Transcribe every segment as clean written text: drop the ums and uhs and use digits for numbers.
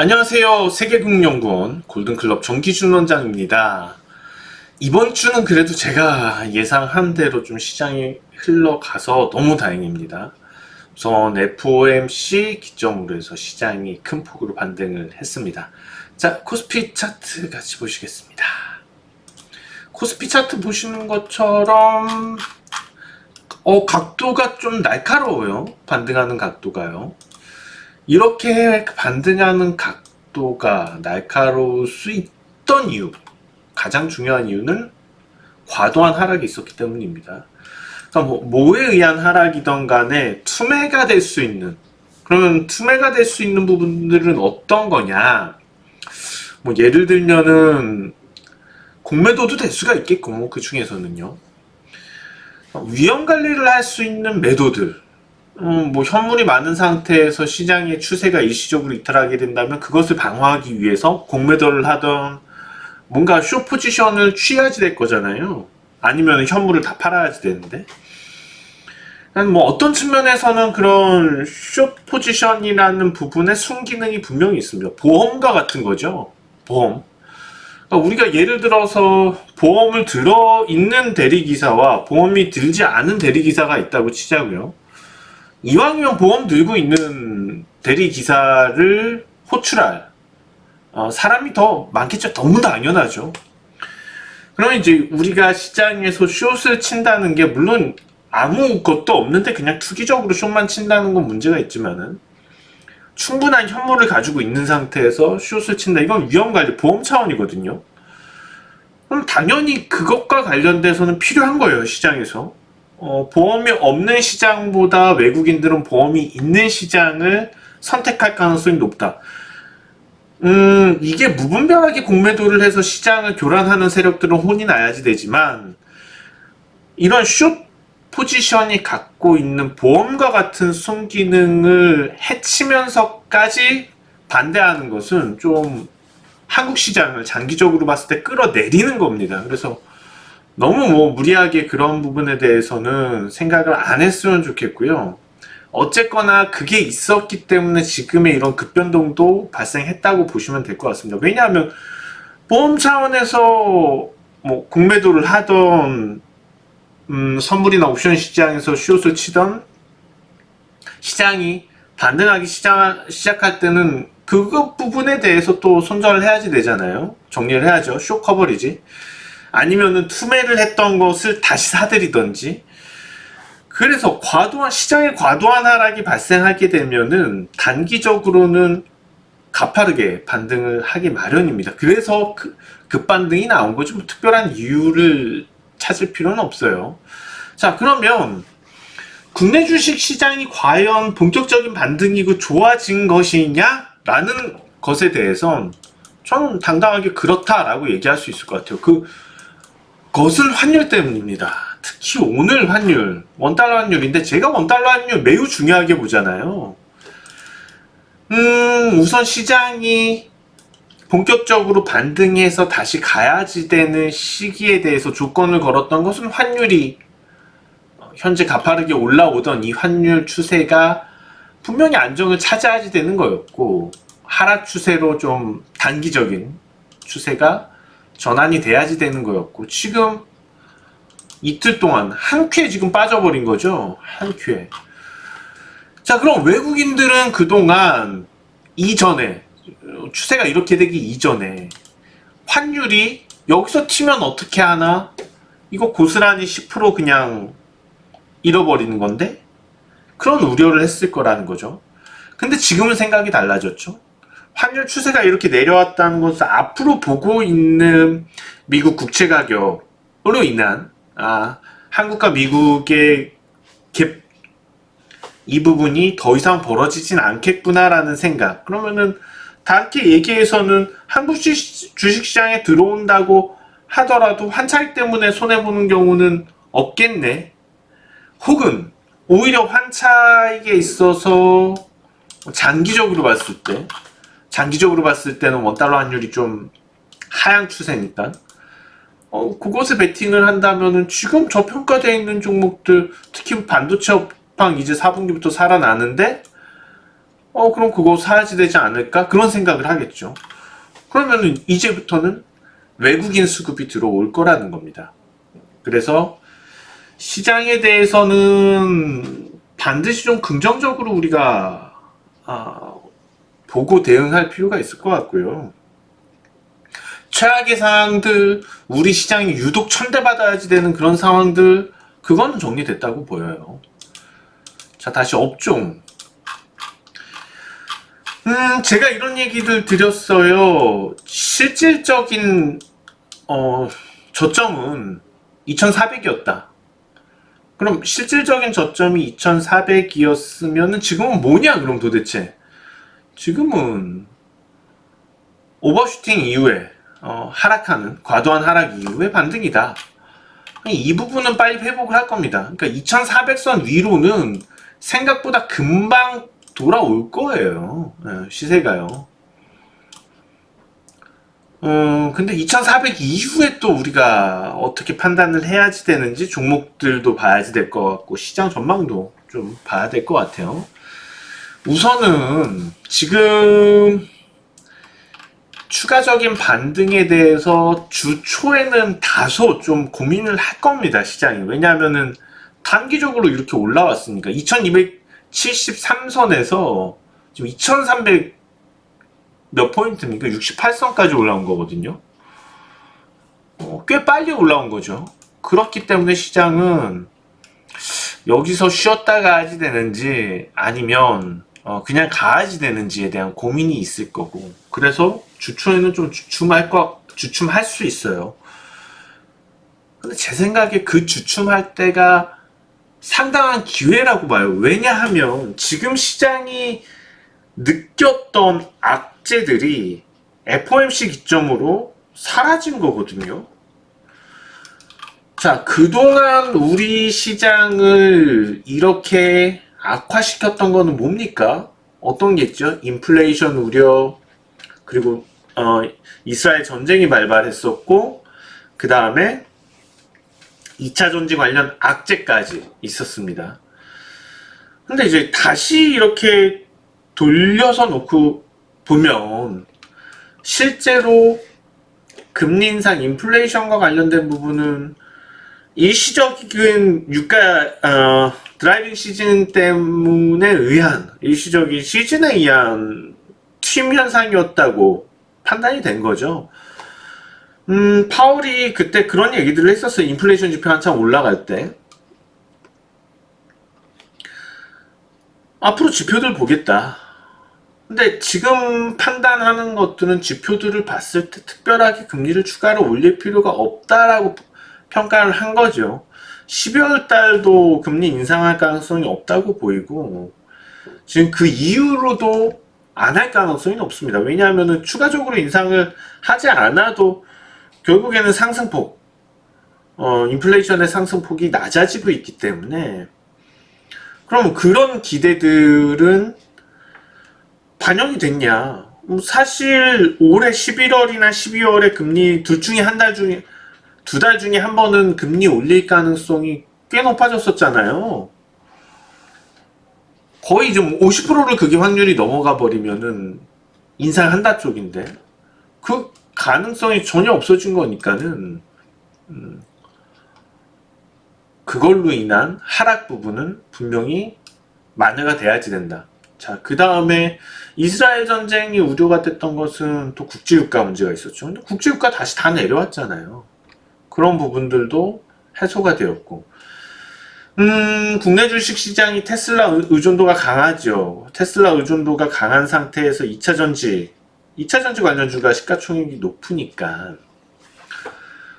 안녕하세요. 세계금융연구원 골든클럽 정기준 원장입니다. 이번 주는 그래도 제가 예상한 대로 좀 시장이 흘러가서 너무 다행입니다. 우선 FOMC 기점으로 해서 시장이 큰 폭으로 반등을 했습니다. 자, 코스피 차트 같이 보시겠습니다. 코스피 차트 보시는 것처럼 각도가 좀 날카로워요. 반등하는 각도가요. 이렇게 반등하는 각도가 날카로울 수 있던 이유, 가장 중요한 이유는 과도한 하락이 있었기 때문입니다. 그러니까 뭐에 의한 하락이든 간에 투매가 될 수 있는, 그러면 투매가 될 수 있는 부분들은 어떤 거냐? 예를 들면은 공매도도 될 수가 있겠고, 그 중에서는요. 위험 관리를 할 수 있는 매도들, 현물이 많은 상태에서 시장의 추세가 일시적으로 이탈하게 된다면 그것을 방어하기 위해서 공매도를 하던 뭔가 숏 포지션을 취해야지 될 거잖아요. 아니면 현물을 다 팔아야지 되는데. 어떤 측면에서는 그런 숏 포지션이라는 부분에 순기능이 분명히 있습니다. 보험과 같은 거죠. 보험. 그러니까 우리가 예를 들어서 보험을 들어 있는 대리기사와 보험이 들지 않은 대리기사가 있다고 치자고요. 이왕이면 보험 들고 있는 대리기사를 호출할 사람이 더 많겠죠. 너무 당연하죠. 그러면 이제 우리가 시장에서 숏을 친다는 게 물론 아무것도 없는데 그냥 투기적으로 숏만 친다는 건 문제가 있지만은 충분한 현물을 가지고 있는 상태에서 숏을 친다. 이건 위험관리 보험 차원이거든요. 그럼 당연히 그것과 관련돼서는 필요한 거예요. 시장에서. 보험이 없는 시장보다 외국인들은 보험이 있는 시장을 선택할 가능성이 높다. 이게 무분별하게 공매도를 해서 시장을 교란하는 세력들은 혼이 나야지 되지만, 이런 숏 포지션이 갖고 있는 보험과 같은 순기능을 해치면서까지 반대하는 것은 좀 한국 시장을 장기적으로 봤을 때 끌어내리는 겁니다. 그래서 너무 무리하게 그런 부분에 대해서는 생각을 안 했으면 좋겠고요. 어쨌거나 그게 있었기 때문에 지금의 이런 급변동도 발생했다고 보시면 될 것 같습니다. 왜냐하면 보험 차원에서 공매도를 하던 선물이나 옵션 시장에서 숏을 치던 시장이 반등하기 시작할 때는 그것 부분에 대해서 또 손절을 해야지 되잖아요. 정리를 해야죠. 숏 커버리지. 아니면은 투매를 했던 것을 다시 사들이던지. 그래서 시장의 과도한 하락이 발생하게 되면은 단기적으로는 가파르게 반등을 하기 마련입니다. 그래서 급반등이 나온 거지 특별한 이유를 찾을 필요는 없어요. 자, 그러면 국내 주식 시장이 과연 본격적인 반등이고 좋아진 것이냐라는 것에 대해선 저는 당당하게 그렇다라고 얘기할 수 있을 것 같아요. 그것은 환율 때문입니다. 특히 오늘 환율, 원달러 환율인데 제가 원달러 환율 매우 중요하게 보잖아요. 우선 시장이 본격적으로 반등해서 다시 가야지 되는 시기에 대해서 조건을 걸었던 것은 환율이 현재 가파르게 올라오던 이 환율 추세가 분명히 안정을 차지하지 되는 거였고, 하락 추세로 좀 단기적인 추세가 전환이 돼야지 되는 거였고, 지금 이틀 동안 한 큐에 지금 빠져버린 거죠. 한 큐에. 자, 그럼 외국인들은 그동안 이전에 추세가 이렇게 되기 이전에 환율이 여기서 튀면 어떻게 하나? 이거 고스란히 10% 그냥 잃어버리는 건데? 그런 우려를 했을 거라는 거죠. 근데 지금은 생각이 달라졌죠. 환율 추세가 이렇게 내려왔다는 것은 앞으로 보고 있는 미국 국채 가격으로 인한 한국과 미국의 갭, 이 부분이 더 이상 벌어지진 않겠구나라는 생각. 그러면은 다르게 얘기해서는 한국 주식시장에 들어온다고 하더라도 환차익 때문에 손해보는 경우는 없겠네. 혹은 오히려 환차익에 있어서 장기적으로 봤을 때는 원달러 환율이 좀 하향 추세니까 그것에 베팅을 한다면은 지금 저평가되어 있는 종목들, 특히 반도체 업황 이제 4분기부터 살아나는데 그럼 그거 사야지 되지 않을까? 그런 생각을 하겠죠. 그러면은 이제부터는 외국인 수급이 들어올 거라는 겁니다. 그래서 시장에 대해서는 반드시 좀 긍정적으로 우리가 보고 대응할 필요가 있을 것 같고요. 최악의 상황들, 우리 시장이 유독 천대받아야지 되는 그런 상황들, 그거는 정리됐다고 보여요. 자, 다시 업종. 제가 이런 얘기들 드렸어요. 실질적인 저점은 2400이었다. 그럼 실질적인 저점이 2400이었으면 지금은 뭐냐 그럼 도대체? 지금은 오버슈팅 이후에 하락하는 과도한 하락 이후에 반등이다. 이 부분은 빨리 회복을 할 겁니다. 그러니까 2400선 위로는 생각보다 금방 돌아올 거예요. 시세가요. 근데 2400 이후에 또 우리가 어떻게 판단을 해야지 되는지 종목들도 봐야지 될 것 같고 시장 전망도 좀 봐야 될 것 같아요. 우선은 지금 추가적인 반등에 대해서 주 초에는 다소 좀 고민을 할 겁니다, 시장이. 왜냐하면은 단기적으로 이렇게 올라왔으니까 2273선에서 지금 2300 몇 포인트입니까? 68선까지 올라온 거거든요. 꽤 빨리 올라온 거죠. 그렇기 때문에 시장은 여기서 쉬었다 가야지 되는지 아니면 그냥 가야지 되는지에 대한 고민이 있을 거고, 그래서 주초에는 좀 주춤할 수 있어요. 근데 제 생각에 그 주춤할 때가 상당한 기회라고 봐요. 왜냐하면 지금 시장이 느꼈던 악재들이 FOMC 기점으로 사라진 거거든요. 자, 그동안 우리 시장을 이렇게 악화시켰던 거는 뭡니까? 어떤 게 있죠? 인플레이션 우려, 그리고 이스라엘 전쟁이 발발했었고, 그 다음에 2차 전지 관련 악재까지 있었습니다. 근데 이제 다시 이렇게 돌려서 놓고 보면 실제로 금리 인상, 인플레이션과 관련된 부분은 일시적인 유가 드라이빙 시즌 때문에 의한 일시적인 시즌에 의한 쉼 현상이었다고 판단이 된 거죠. 파월이 그때 그런 얘기들을 했었어요. 인플레이션 지표 한참 올라갈 때. 앞으로 지표들 보겠다. 근데 지금 판단하는 것들은 지표들을 봤을 때 특별하게 금리를 추가로 올릴 필요가 없다라고 평가를 한 거죠. 12월 달도 금리 인상할 가능성이 없다고 보이고, 지금 그 이후로도 안 할 가능성이 없습니다. 왜냐하면 추가적으로 인상을 하지 않아도 결국에는 상승폭, 인플레이션의 상승폭이 낮아지고 있기 때문에, 그럼 그런 기대들은 반영이 됐냐? 사실 올해 11월이나 12월에 금리 두 달 중에 한 번은 금리 올릴 가능성이 꽤 높아졌었잖아요. 거의 좀 50%를 그게 확률이 넘어가 버리면은 인상한다 쪽인데, 그 가능성이 전혀 없어진 거니까는 그걸로 인한 하락 부분은 분명히 만회가 돼야지 된다. 자, 그 다음에 이스라엘 전쟁이 우려가 됐던 것은 또 국제유가 문제가 있었죠. 근데 국제유가 다시 다 내려왔잖아요. 그런 부분들도 해소가 되었고, 국내 주식 시장이 테슬라 의존도가 강하죠. 테슬라 의존도가 강한 상태에서 2차 전지 관련주가 시가총액이 높으니까.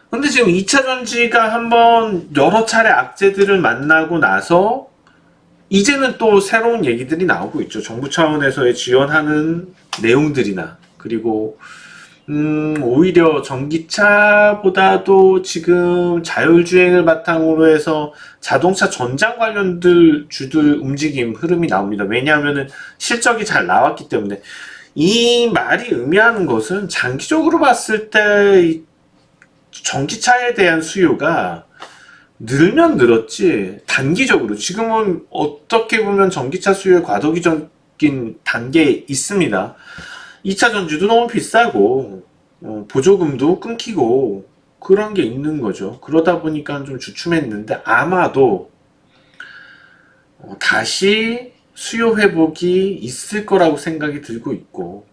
근데 지금 2차 전지가 한번 여러 차례 악재들을 만나고 나서 이제는 또 새로운 얘기들이 나오고 있죠. 정부 차원에서의 지원하는 내용들이나, 그리고 오히려 전기차보다도 지금 자율주행을 바탕으로 해서 자동차 전장 관련들 주들 움직임 흐름이 나옵니다. 왜냐하면 실적이 잘 나왔기 때문에. 이 말이 의미하는 것은 장기적으로 봤을 때 전기차에 대한 수요가 늘면 늘었지, 단기적으로 지금은 어떻게 보면 전기차 수요의 과도기 묶인 단계에 있습니다. 2차 전지도 너무 비싸고 보조금도 끊기고 그런 게 있는 거죠. 그러다 보니까 좀 주춤했는데 아마도 다시 수요 회복이 있을 거라고 생각이 들고 있고,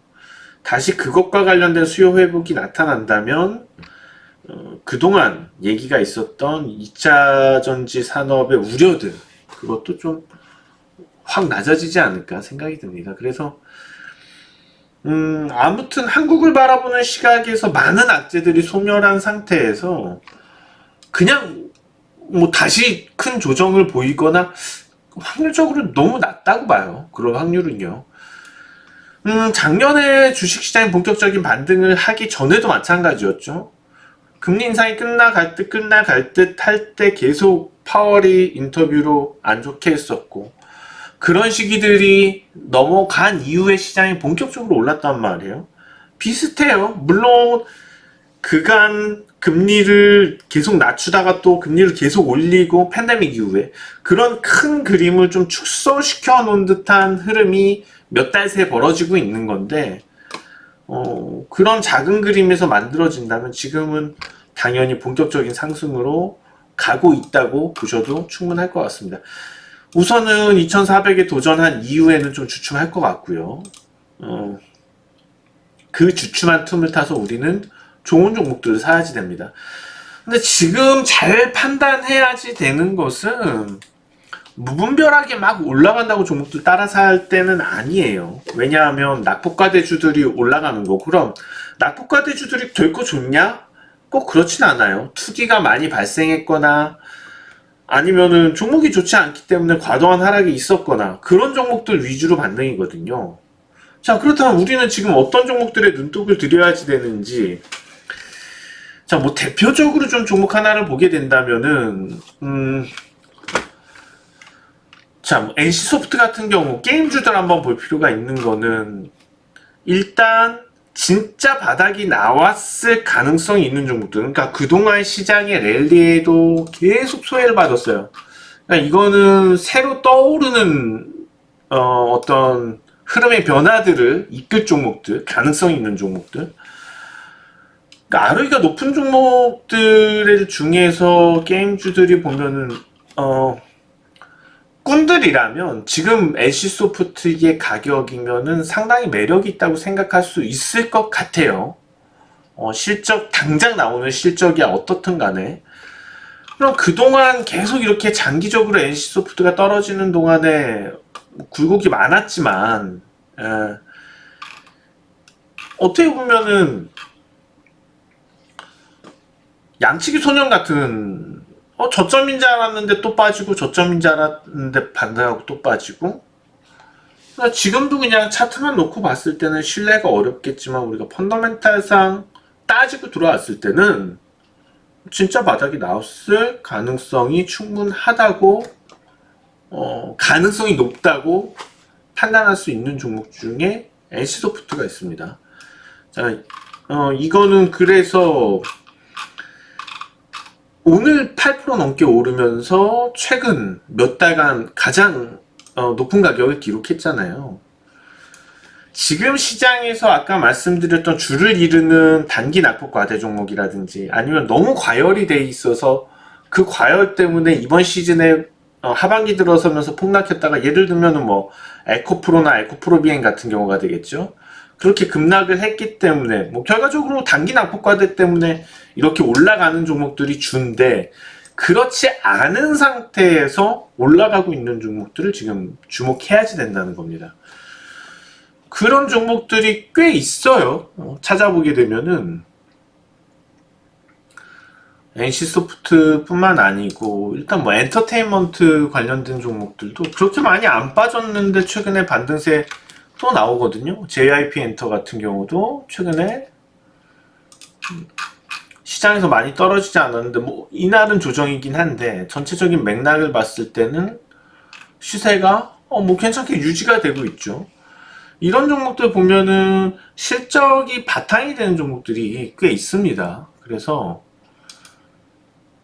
다시 그것과 관련된 수요 회복이 나타난다면 그동안 얘기가 있었던 2차 전지 산업의 우려들, 그것도 좀 확 낮아지지 않을까 생각이 듭니다. 그래서 아무튼 한국을 바라보는 시각에서 많은 악재들이 소멸한 상태에서 그냥 뭐 다시 큰 조정을 보이거나, 확률적으로 너무 낮다고 봐요. 그런 확률은요. 작년에 주식시장이 본격적인 반등을 하기 전에도 마찬가지였죠. 금리 인상이 끝나갈 듯 할 때 계속 파월이 인터뷰로 안 좋게 했었고, 그런 시기들이 넘어간 이후에 시장이 본격적으로 올랐단 말이에요. 비슷해요. 물론 그간 금리를 계속 낮추다가 또 금리를 계속 올리고, 팬데믹 이후에 그런 큰 그림을 좀 축소시켜 놓은 듯한 흐름이 몇 달 새 벌어지고 있는 건데, 그런 작은 그림에서 만들어진다면 지금은 당연히 본격적인 상승으로 가고 있다고 보셔도 충분할 것 같습니다. 우선은 2400에 도전한 이후에는 좀 주춤할 것 같고요. 그 주춤한 틈을 타서 우리는 좋은 종목들을 사야지 됩니다. 근데 지금 잘 판단해야지 되는 것은, 무분별하게 막 올라간다고 종목들 따라 살 때는 아니에요. 왜냐하면 낙폭과대주들이 올라가는 거, 그럼 낙폭과대주들이 될 거 좋냐? 꼭 그렇진 않아요. 투기가 많이 발생했거나 아니면은 종목이 좋지 않기 때문에 과도한 하락이 있었거나, 그런 종목들 위주로 반등이거든요. 자, 그렇다면 우리는 지금 어떤 종목들에 눈독을 들여야지 되는지, 자, 뭐 대표적으로 좀 종목 하나를 보게 된다면은 자, 뭐 NC소프트 같은 경우 게임주들 한번 볼 필요가 있는 거는, 일단 진짜 바닥이 나왔을 가능성이 있는 종목들, 그러니까 그동안 시장의 랠리에도 계속 소외를 받았어요. 그러니까 이거는 새로 떠오르는 어떤 흐름의 변화들을 이끌 종목들, 가능성이 있는 종목들. 그러니까 ROE가 높은 종목들 중에서 게임주들이 보면은 꾼들이라면 지금 NC소프트의 가격이면은 상당히 매력이 있다고 생각할 수 있을 것 같아요. 실적, 당장 나오는 실적이 어떻든 간에. 그럼 그동안 계속 이렇게 장기적으로 NC소프트가 떨어지는 동안에 굴곡이 많았지만, 어떻게 보면은 양치기 소년 같은, 저점인 줄 알았는데 또 빠지고, 저점인 줄 알았는데 반등하고 또 빠지고. 그러니까 지금도 그냥 차트만 놓고 봤을 때는 신뢰가 어렵겠지만, 우리가 펀더멘탈상 따지고 들어왔을 때는 진짜 바닥이 나왔을 가능성이 충분하다고, 가능성이 높다고 판단할 수 있는 종목 중에 NC소프트가 있습니다. 자, 이거는 그래서 오늘 8% 넘게 오르면서 최근 몇 달간 가장 높은 가격을 기록했잖아요. 지금 시장에서 아까 말씀드렸던 줄을 이루는 단기 낙폭 과대 종목이라든지, 아니면 너무 과열이 돼 있어서 그 과열 때문에 이번 시즌에 하반기 들어서면서 폭락했다가, 예를 들면은 뭐 에코프로나 에코프로비엔 같은 경우가 되겠죠. 그렇게 급락을 했기 때문에 뭐 결과적으로 단기 낙폭 과대 때문에 이렇게 올라가는 종목들이 준데, 그렇지 않은 상태에서 올라가고 있는 종목들을 지금 주목해야지 된다는 겁니다. 그런 종목들이 꽤 있어요. 찾아보게 되면은 NC소프트 뿐만 아니고, 일단 뭐 엔터테인먼트 관련된 종목들도 그렇게 많이 안 빠졌는데 최근에 반등세 또 나오거든요. JYP 엔터 같은 경우도 최근에 시장에서 많이 떨어지지 않았는데, 뭐 이날은 조정이긴 한데 전체적인 맥락을 봤을 때는 시세가 뭐 괜찮게 유지가 되고 있죠. 이런 종목들 보면은 실적이 바탕이 되는 종목들이 꽤 있습니다. 그래서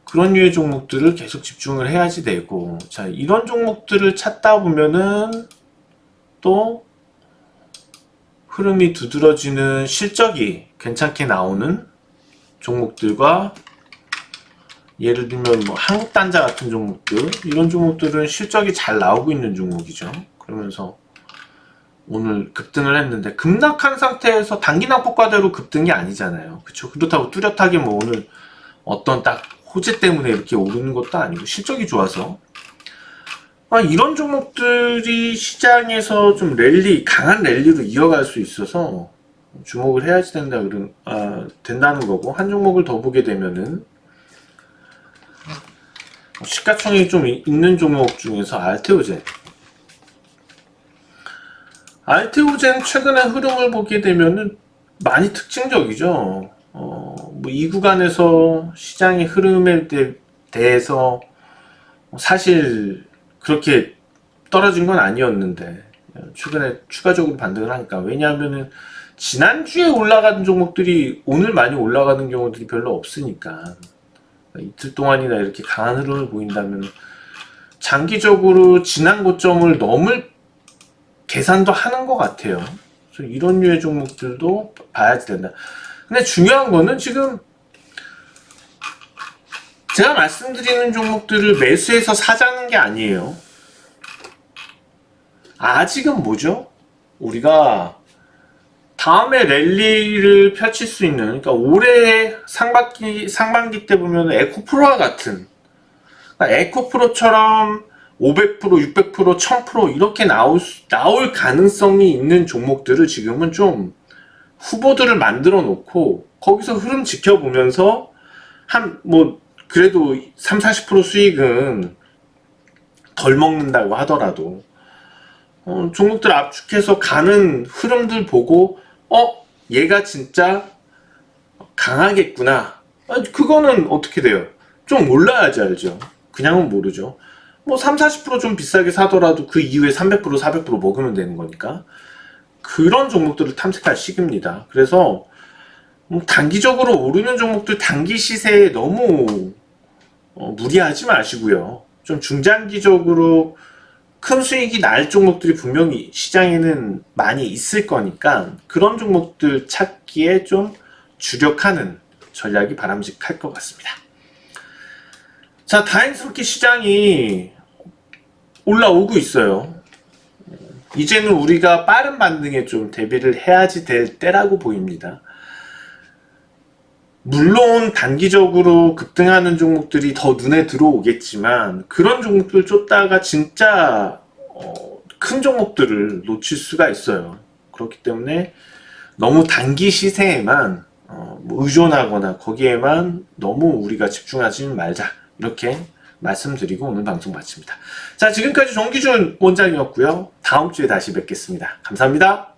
그런 류의 종목들을 계속 집중을 해야지 되고, 자, 이런 종목들을 찾다 보면은 또 흐름이 두드러지는 실적이 괜찮게 나오는 종목들과 예를 들면 뭐 한국단자 같은 종목들, 이런 종목들은 실적이 잘 나오고 있는 종목이죠. 그러면서 오늘 급등을 했는데, 급락한 상태에서 단기 낙폭과대로 급등이 아니잖아요. 그쵸? 그렇다고 뚜렷하게 뭐 오늘 어떤 딱 호재 때문에 이렇게 오르는 것도 아니고 실적이 좋아서, 이런 종목들이 시장에서 좀 강한 랠리로 이어갈 수 있어서 주목을 해야지 된다는 거고, 한 종목을 더 보게 되면은 시가총액이 좀 있는 종목 중에서 알테오젠 최근에 흐름을 보게 되면은 많이 특징적이죠. 뭐 이 구간에서 시장의 흐름에 대해서 사실 그렇게 떨어진 건 아니었는데 최근에 추가적으로 반등을 하니까, 왜냐하면은 지난주에 올라가는 종목들이 오늘 많이 올라가는 경우들이 별로 없으니까, 이틀 동안이나 이렇게 강한 흐름을 보인다면 장기적으로 지난 고점을 넘을 계산도 하는 것 같아요. 그래서 이런 류의 종목들도 봐야지 된다. 근데 중요한 거는 지금 제가 말씀드리는 종목들을 매수해서 사자는 게 아니에요. 아직은 뭐죠? 우리가 다음에 랠리를 펼칠 수 있는, 그러니까 올해 상반기 때 보면 에코프로와 같은, 그러니까 에코프로처럼 500%, 600%, 1000% 이렇게 나올 가능성이 있는 종목들을 지금은 좀 후보들을 만들어 놓고 거기서 흐름 지켜보면서 그래도 3, 40% 수익은 덜 먹는다고 하더라도 종목들 압축해서 가는 흐름들 보고 얘가 진짜 강하겠구나. 그거는 어떻게 돼요? 좀 올라야지 알죠. 그냥은 모르죠. 뭐 3, 40%좀 비싸게 사더라도 그 이후에 300%, 400% 먹으면 되는 거니까 그런 종목들을 탐색할 시기입니다. 그래서 단기적으로 오르는 종목들 단기 시세에 너무 무리하지 마시고요. 좀 중장기적으로 큰 수익이 날 종목들이 분명히 시장에는 많이 있을 거니까 그런 종목들 찾기에 좀 주력하는 전략이 바람직할 것 같습니다. 자, 다행스럽게 시장이 올라오고 있어요. 이제는 우리가 빠른 반등에 좀 대비를 해야지 될 때라고 보입니다. 물론 단기적으로 급등하는 종목들이 더 눈에 들어오겠지만 그런 종목들 쫓다가 진짜 큰 종목들을 놓칠 수가 있어요. 그렇기 때문에 너무 단기 시세에만 의존하거나 거기에만 너무 우리가 집중하지 말자, 이렇게 말씀드리고 오늘 방송 마칩니다. 자, 지금까지 정기준 원장이었고요. 다음 주에 다시 뵙겠습니다. 감사합니다.